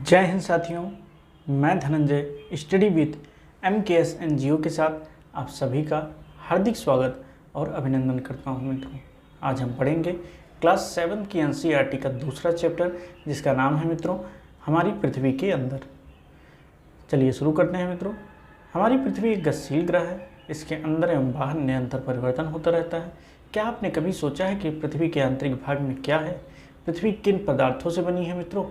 जय हिंद साथियों, मैं Dhananjay study with MKS NGO के साथ आप सभी का हार्दिक स्वागत और अभिनंदन करता हूं मित्रों। आज हम पढ़ेंगे क्लास 7 की NCERT का दूसरा चैप्टर जिसका नाम है मित्रों हमारी पृथ्वी के अंदर। चलिए शुरू करते हैं मित्रों। हमारी पृथ्वी एक गतिशील ग्रह है। इसके अंदर एवं बाहर निरंतर परिवर्तन होता रहता है। क्या आपने कभी सोचा है कि पृथ्वी के आंतरिक भाग में क्या है? पृथ्वी किन पदार्थों से बनी है मित्रों?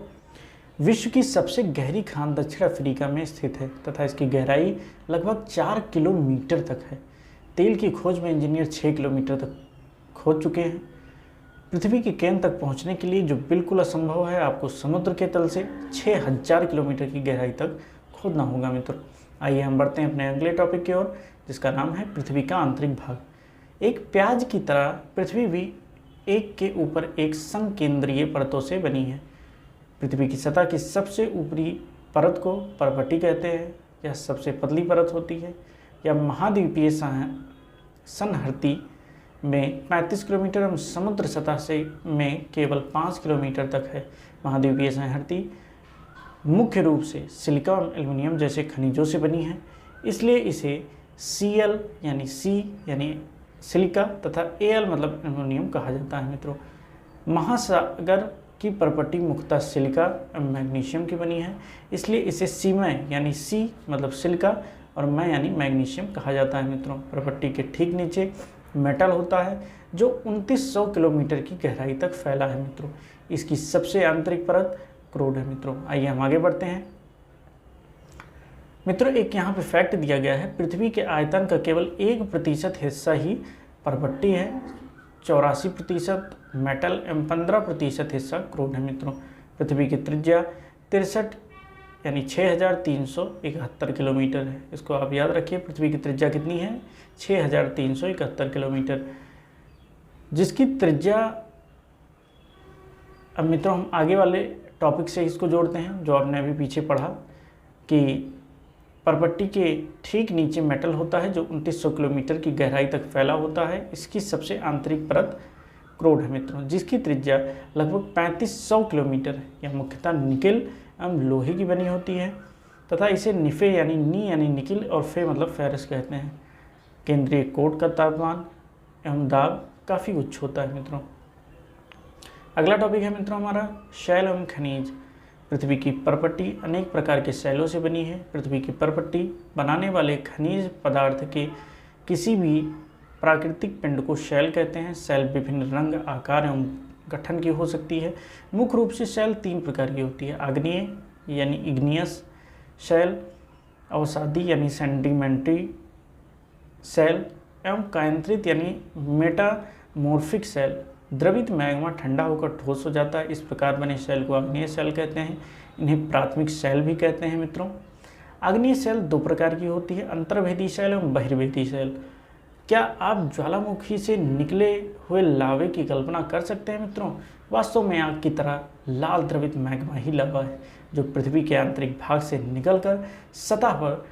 विश्व की सबसे गहरी खान दक्षिण अफ्रीका में स्थित है तथा इसकी गहराई लगभग 4 किलोमीटर तक है। तेल की खोज में इंजीनियर 6 किलोमीटर तक खोज चुके हैं। पृथ्वी के केंद्र तक पहुंचने के लिए जो बिल्कुल असंभव है, आपको समुद्र के तल से 6000 किलोमीटर की गहराई तक खोदना होगा मित्रों। आइए हम बढ़ते हैं अपने अगले टॉपिक की ओर जिसका नाम है पृथ्वी का आंतरिक भाग। एक प्याज की तरह पृथ्वी भी एक के ऊपर एक संकेंद्रीय परतों से बनी है। पृथ्वी की सतह की सबसे ऊपरी परत को पर्वती कहते हैं। यह सबसे पतली परत होती है। यह महाद्वीपीय संहति में 35 किलोमीटर एवं समुद्र सतह से में केवल 5 किलोमीटर तक है। महाद्वीपीय संहति मुख्य रूप से सिलिका और एल्युमिनियम जैसे खनिजों से बनी है, इसलिए इसे Cl यानी C यानी सिलिका तथा Al मतलब एल्युमिनियम कहा जाता है मित्रों। महासागर की पर्वती मुख्यतः सिलिका और मैग्नीशियम की बनी है, इसलिए इसे सीमय यानी C मतलब सिलिका और मैं यानी मैग्नीशियम कहा जाता है मित्रों। पर्वती के ठीक नीचे मेटल होता है जो 2900 किलोमीटर की गहराई तक फैला है मित्रों। इसकी सबसे आंतरिक परत क्रोड है मित्रों। आइए हम आगे बढ़ते हैं मित्रों। एक यहाँ पे फैक्ट दिया गया है, पृथ्वी के आयतन का केवल 1% हिस्सा ही पर्वती है, 84% मेटल एवं 15% हिस्सा क्रोड है मित्रों। पृथ्वी की त्रिज्या 63 यानी 6371 किलोमीटर है। इसको आप याद रखिए, पृथ्वी की त्रिज्या कितनी है? 6371 किलोमीटर, जिसकी त्रिज्या। अब मित्रों हम आगे वाले टॉपिक से इसको जोड़ते हैं जो आपने अभी पीछे पढ़ा कि पर्वती के ठीक नीचे मेटल होता है जो 2900 किलोमीटर की गहराई तक फैला होता है। इसकी सबसे आंतरिक परत क्रोड है मित्रों, जिसकी त्रिज्या लगभग 3500 किलोमीटर है। यह मुख्यतः निकेल एवं लोहे की बनी होती है तथा इसे निफे यानी नी यानी निकिल और फे मतलब फेरस कहते हैं। केंद्रीय कोर का तापमान एवं दाब काफ़ी उच्च होता है मित्रों। अगला टॉपिक है मित्रों हमारा शैल एवं खनिज। पृथ्वी की पर्वती अनेक प्रकार के शैलों से बनी है। पृथ्वी की पर्वती बनाने वाले खनिज पदार्थ के किसी भी प्राकृतिक पिंड को शैल कहते हैं। शैल विभिन्न रंग, आकार एवं गठन की हो सकती है। मुख्य रूप से शैल 3 प्रकार की होती है: आग्नेय यानी इग्नियस शैल, अवसादी यानी सेडिमेंट्री शैल एवं कायंत्रित यानी मेटामॉर्फिक शैल। द्रवित मैग्मा ठंडा होकर ठोस हो जाता है, इस प्रकार बने शैल को आग्नेय शैल कहते हैं। इन्हें प्राथमिक शैल भी कहते हैं मित्रों। आग्नेय शैल 2 प्रकार की होती है: अंतर्भेदी शैल एवं बहिर्भेदी शैल। क्या आप ज्वालामुखी से निकले हुए लावे की कल्पना कर सकते हैं मित्रों? वास्तव में आग की तरह लाल द्रवित मैग्मा ही लावा है जो पृथ्वी के आंतरिक भाग से निकलकर सतह पर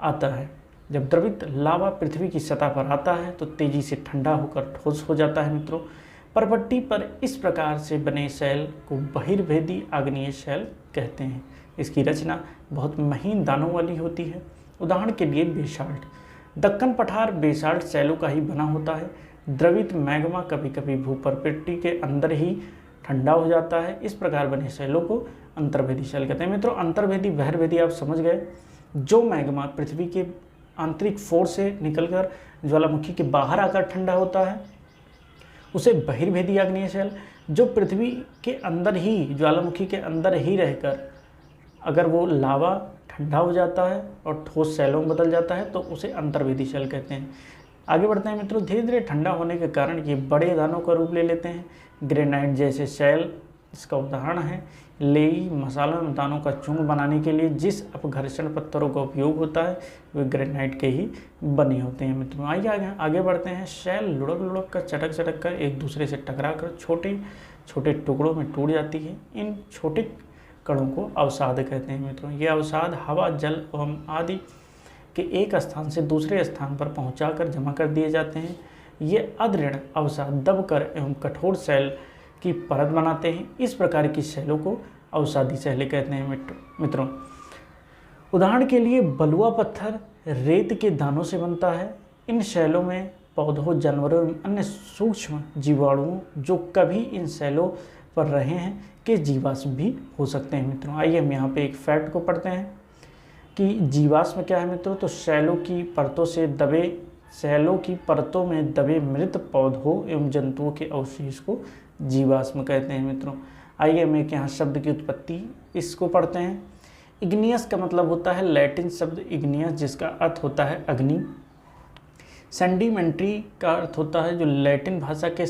आता है। जब द्रवित लावा पृथ्वी की सतह पर आता है तो तेजी से ठंडा होकर ठोस हो जाता है मित्रों। पर्वती पर इस प्रकार से बने शैल को बहिर्भेदी आग्नेय शैल कहते हैं। इसकी रचना बहुत महीन दानों वाली होती है। उदाहरण के लिए बेसाल्ट। दक्कन पठार बेसाल्ट शैलों का ही बना होता है। द्रवित मैग्मा कभी कभी भूपर्वती के अंदर ही ठंडा हो जाता है। इस प्रकार बने शैलों को अंतर्भेदी शैल कहते हैं मित्रों। अंतर्भेदी बहिर्भेदी आप समझ गए। जो मैग्मा पृथ्वी के आंतरिक फोर्स से निकलकर ज्वालामुखी के बाहर आकर ठंडा होता है उसे बहिर्भेदी आग्नेय शैल। जो पृथ्वी के अंदर ही ज्वालामुखी के अंदर ही रहकर अगर वो लावा ठंडा हो जाता है और ठोस शैलों में बदल जाता है तो उसे अंतर्भेदी शैल कहते हैं। आगे बढ़ते हैं मित्रों। धीरे धीरे ठंडा होने के कारण ये बड़े दानों का रूप ले लेते हैं। ग्रेनाइट जैसे शैल इसका उदाहरण है। लेई मसालों में दानों का चूर्ण बनाने के लिए जिस अपघर्षण पत्थरों का उपयोग होता है वे ग्रेनाइट के ही बने होते हैं मित्रों। आइए आगे बढ़ते हैं। शैल लुढ़क लुढ़क कर चटक कर एक दूसरे से टकरा कर छोटे छोटे टुकड़ों में टूट जाती है। इन छोटे कणों को अवसाद कहते हैं मित्रों। ये अवसाद हवा, जल एवं आदि के एक स्थान से दूसरे स्थान पर पहुंचाकर जमा कर दिए जाते हैं। ये अदृढ़ अवसाद दबकर एवं कठोर शैल की परत बनाते हैं। इस प्रकार की शैलों को अवसादी शैलें कहते हैं मित्रों। उदाहरण के लिए बलुआ पत्थर रेत के दानों से बनता है। इन शैलों में पौधों, जानवरों एवं अन्य सूक्ष्म जीवाणुओं जो कभी इन शैलों पर रहे हैं के जीवाश्म भी हो सकते हैं मित्रों। आइए हम यहाँ पे एक फैक्ट को पढ़ते हैं कि जीवाश्म क्या है मित्रों। तो शैलों की परतों में दबे मृत पौधों एवं जंतुओं के अवशेष को जीवाश्म कहते हैं मित्रों। आइए हम एक यहाँ शब्द की उत्पत्ति इसको पढ़ते हैं। इग्नियस का मतलब होता है लैटिन शब्द इग्नियस जिसका अर्थ होता है अग्नि। सेंडिमेंट्री का अर्थ होता है जो लैटिन भाषा के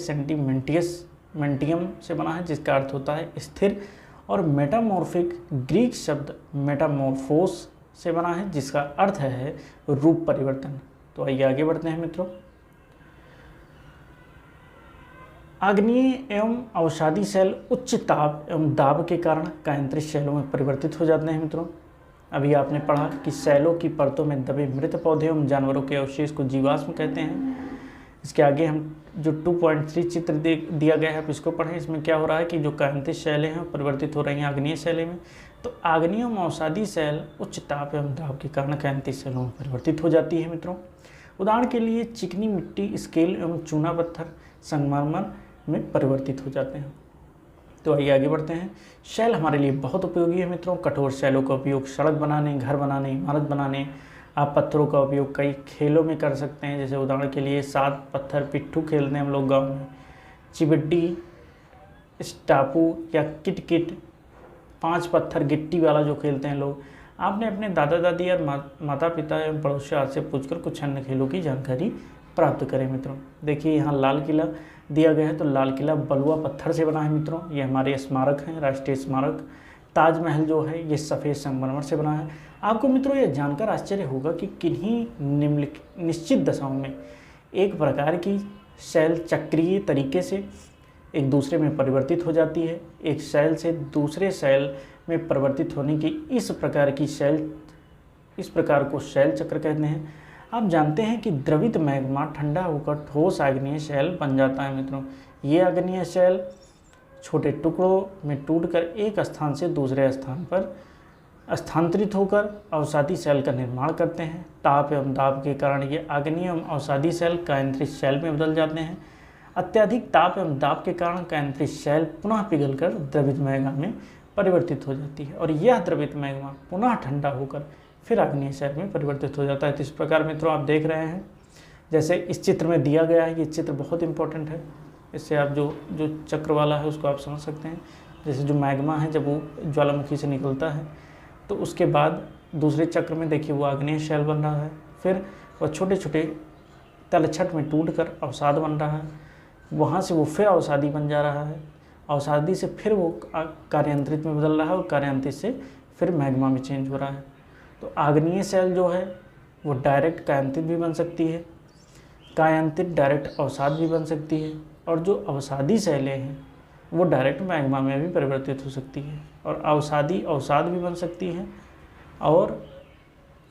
मेंटियम से बना है जिसका अर्थ होता है स्थिर। और मेटामॉर्फिक ग्रीक शब्द मेटामॉर्फोस से बना है जिसका अर्थ है रूप परिवर्तन। तो आइए आगे बढ़ते हैं मित्रों। आग्नेय एवं अवसादी शैल उच्च ताप एवं दाब के कारण कायांतरित शैलों में परिवर्तित हो जाते हैं मित्रों। अभी आपने पढ़ा कि शैलों की परतों में दबे मृत पौधे एवं जानवरों के अवशेष को जीवाश्म कहते हैं। इसके आगे हम जो 2.3 चित्र दिया गया है आप इसको पढ़ें। इसमें क्या हो रहा है कि जो कायांतरित शैलें हैं परिवर्तित हो रही हैं आग्नेय शैलें में। तो आग्नेय एवं अवसादी शैल उच्च ताप एवं दाब के कारण कायांतरित शैलों में परिवर्तित हो जाती है मित्रों। उदाहरण के लिए चिकनी मिट्टी, स्केल एवं चूना पत्थर संगमरमर में परिवर्तित हो जाते हैं। तो आइए आगे बढ़ते हैं। शैल हमारे लिए बहुत उपयोगी है मित्रों। कठोर शैलों का उपयोग सड़क बनाने, घर बनाने, इमारत बनाने, आप पत्थरों का उपयोग कई खेलों में कर सकते हैं। जैसे उदाहरण के लिए 7 पत्थर पिट्ठू खेलते हैं हम लोग गाँव में, चिबिड्डी, स्टापू या किट, 5 पत्थर गिट्टी वाला जो खेलते हैं लोग। आपने अपने दादा दादी और माता पिता एवं पड़ोसी से पूछकर कुछ अन्य खेलों की जानकारी प्राप्त करें मित्रों। देखिए यहाँ लाल किला दिया गया है। तो लाल किला बलुआ पत्थर से बना है मित्रों। ये हमारे स्मारक हैं, राष्ट्रीय स्मारक। ताजमहल जो है ये सफ़ेद संगमरमर से बना है। आपको मित्रों ये जानकर आश्चर्य होगा कि किन्हीं निश्चित दशाओं में एक प्रकार की शैल चक्रीय तरीके से एक दूसरे में परिवर्तित हो जाती है। एक शैल से दूसरे शैल में परिवर्तित होने की इस प्रकार को शैल चक्र कहते हैं। आप जानते हैं कि द्रवित मैग्मा ठंडा होकर ठोस आग्नेय शैल बन जाता है मित्रों। ये आग्नेय शैल छोटे टुकड़ों में टूटकर एक स्थान से दूसरे स्थान पर स्थानांतरित होकर अवसादी शैल का निर्माण करते हैं। ताप एवं दाब के कारण ये आग्नेय एवं अवसादी शैल कायांतरित शैल में बदल जाते हैं। अत्यधिक ताप एवं दाब के कारण कायांतरित शैल पुनः पिघलकर द्रवित मैग्मा में परिवर्तित हो जाती है और यह द्रवित मैग्मा पुनः ठंडा होकर फिर आग्नेय शैल में परिवर्तित हो जाता है। तो इस प्रकार मित्रों आप देख रहे हैं जैसे इस चित्र में दिया गया है। ये चित्र बहुत इंपॉर्टेंट है। इससे आप जो चक्र वाला है उसको आप समझ सकते हैं। जैसे जो मैग्मा है जब वो ज्वालामुखी से निकलता है तो उसके बाद दूसरे चक्र में देखिए वो आग्नेय शैल बन रहा है। फिर वह छोटे छोटे तलछट में टूटकर अवसाद बन रहा है। वहाँ से वो फिर अवसादी बन जा रहा है। अवसादी से फिर वो कार्यांतरित में बदल रहा है और कार्यांतरित से फिर मैग्मा में चेंज हो रहा है। तो आग्नेय शैल जो है वो डायरेक्ट कायांतरित भी बन सकती है, कायांतरित डायरेक्ट अवसाद भी बन सकती है, और जो अवसादी शैलें हैं वो डायरेक्ट मैग्मा में भी परिवर्तित हो सकती है और अवसादी अवसाद भी बन सकती है। और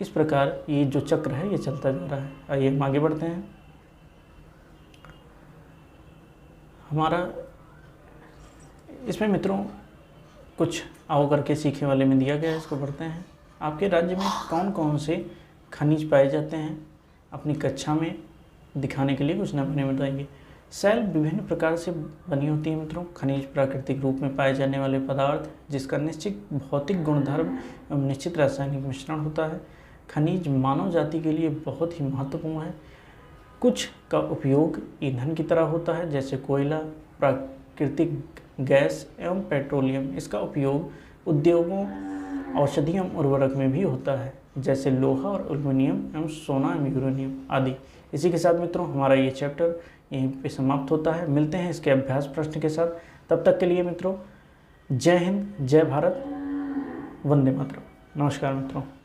इस प्रकार ये जो चक्र है ये चलता जा रहा है। आइए हम आगे बढ़ते हैं। हमारा इसमें मित्रों कुछ आओ करके सीखने वाले में दिया गया है, इसको पढ़ते हैं। आपके राज्य में कौन कौन से खनिज पाए जाते हैं अपनी कक्षा में दिखाने के लिए कुछ न बने बताएंगे। शैल विभिन्न प्रकार से बनी होती है मित्रों। खनिज प्राकृतिक रूप में पाए जाने वाले पदार्थ जिसका निश्चित भौतिक गुणधर्म एवं निश्चित रासायनिक मिश्रण होता है। खनिज मानव जाति के लिए बहुत ही महत्वपूर्ण है। कुछ का उपयोग ईंधन की तरह होता है जैसे कोयला, प्राकृतिक गैस एवं पेट्रोलियम। इसका उपयोग उद्योगों, औषधि एवं उर्वरक में भी होता है जैसे लोहा और एल्युमिनियम एवं सोना एवं यूरेनियम आदि। इसी के साथ मित्रों हमारा ये चैप्टर यहीं पे समाप्त होता है। मिलते हैं इसके अभ्यास प्रश्न के साथ। तब तक के लिए मित्रों जय हिंद, जय भारत, वंदे मातरम। नमस्कार मित्रों।